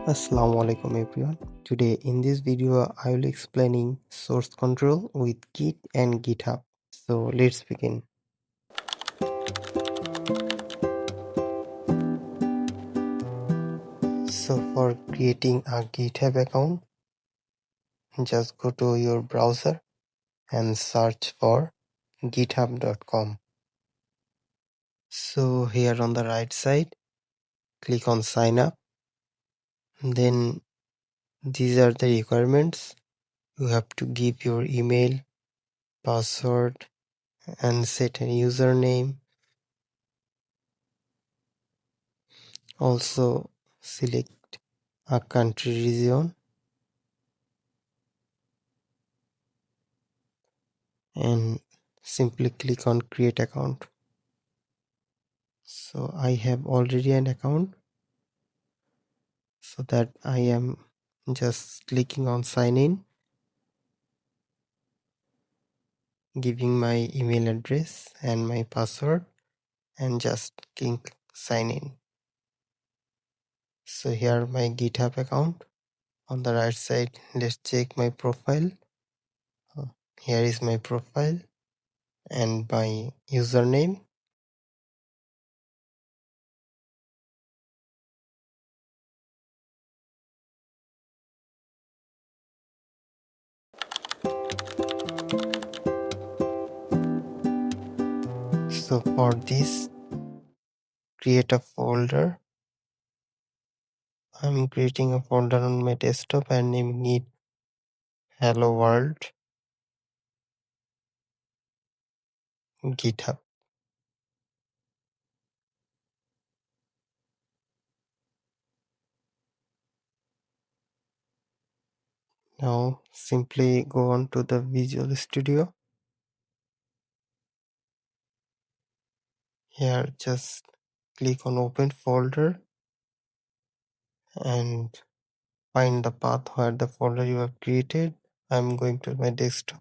Assalamualaikum everyone. Today in this video I will explaining source control with Git and GitHub. So let's begin. So for creating a GitHub account, just go to your browser and search for github.com. So here on the right side, click on sign up. Then these are the requirements. You have to give your email, password and set a username. Also select a country region and simply click on create account. So I have already an account, so that I am just clicking on sign in, giving my email address and my password and just click sign in. So here my GitHub account. On the right side, let's check my profile. Here is my profile and my username. So for this, create a folder. I'm creating a folder on my desktop and naming it Hello World GitHub. Now simply go on to the Visual Studio. Here just click on open folder and find the path where the folder you have created. I'm going to my desktop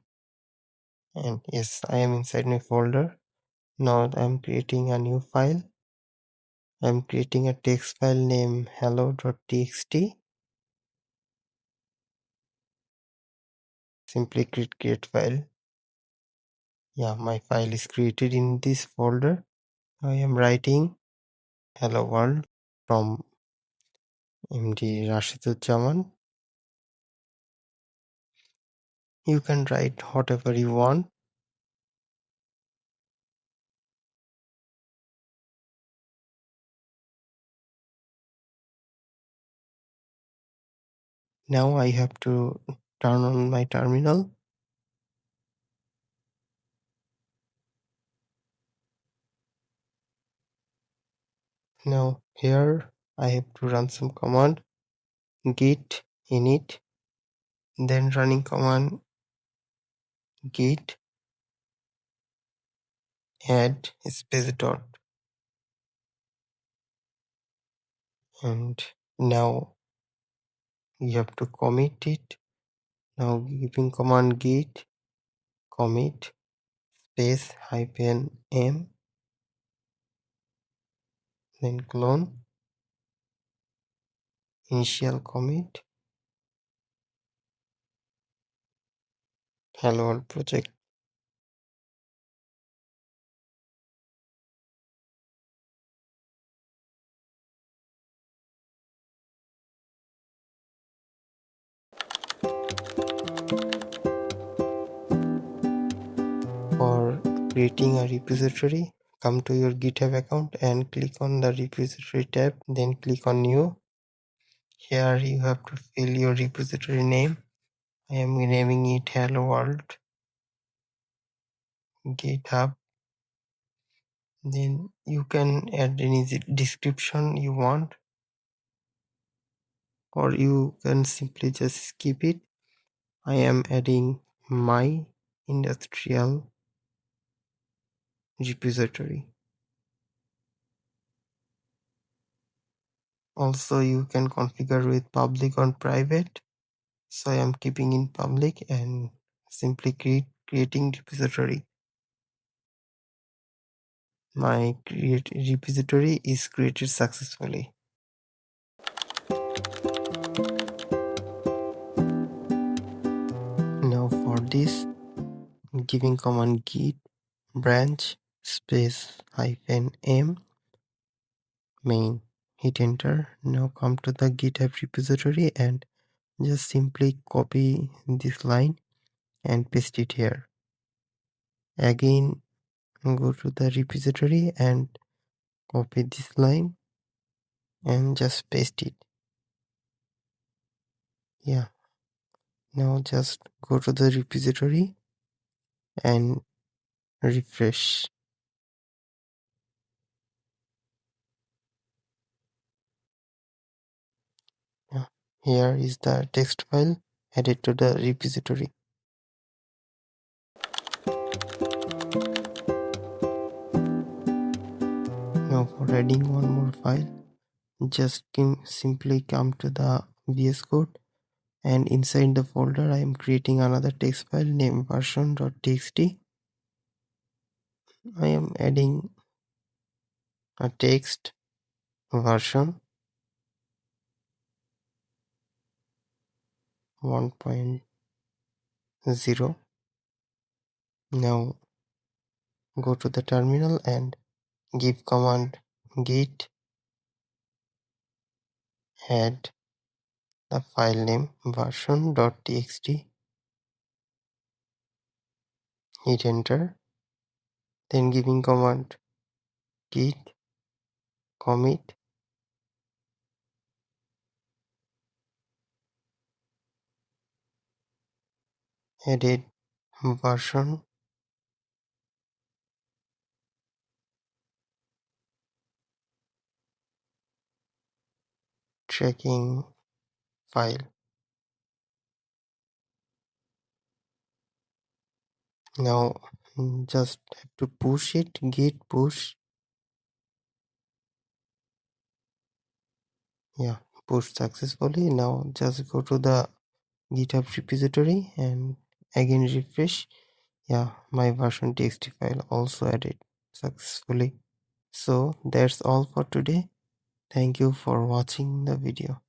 and yes, I am inside my folder. Now I'm creating a new file. I'm creating a text file named hello.txt. Simply create file. Yeah, my file is created in this folder. I am writing hello world from mdrashaduzzaman. You can write whatever you want. Now I have to turn on my terminal. Now here I have to run some command git init, then running command git add space dot, and now you have to commit it. Now giving command git commit space -m, then clone initial commit hello world project. For creating a repository, come to your GitHub account and click on the repository tab, then click on new. Here you have to fill your repository name. I am naming it hello world GitHub. Then you can add any description you want, or you can simply just skip it. I am adding my industrial repository. Also you can configure with public or private. So I am keeping in public and simply creating repository. My repository is created successfully. this, giving command git branch space -m main. Hit enter. Now come to the GitHub repository and just simply copy this line and paste it here. Again, go to the repository and copy this line and just paste it. Yeah. Now just go to the repository and refresh. Yeah. Here is the text file added to the repository. Now for adding one more file, just simply come to the vscode, and inside the folder I am creating another text file named version.txt. I am adding a text version 1.0. Now go to the terminal and give command git add the file name version.txt. Hit enter. Then giving command git commit edit version tracking file. Now just have to push it, git push. Yeah, push successfully. Now just go to the GitHub repository and again refresh. Yeah, my version txt file also added successfully. So that's all for today. Thank you for watching the video.